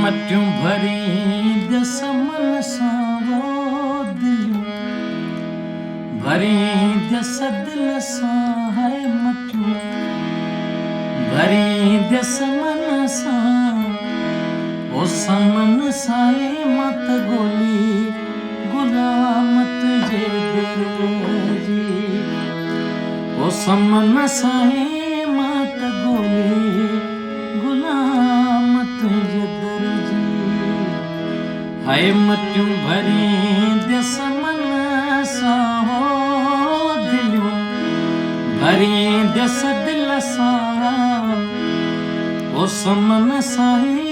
मटियूं भरी दस मन सां वो दिलियूं भरी दस दिल सां है मटियूं भरी दस मन सां ओ समन साए मत गोली गुलाम तुझे जी ओ समन साए मत गोली गुलाम तुझे जी हाय मटियूं भरी दस मन सां हो दिलियूं भरी दस दिल सां ओ समन साए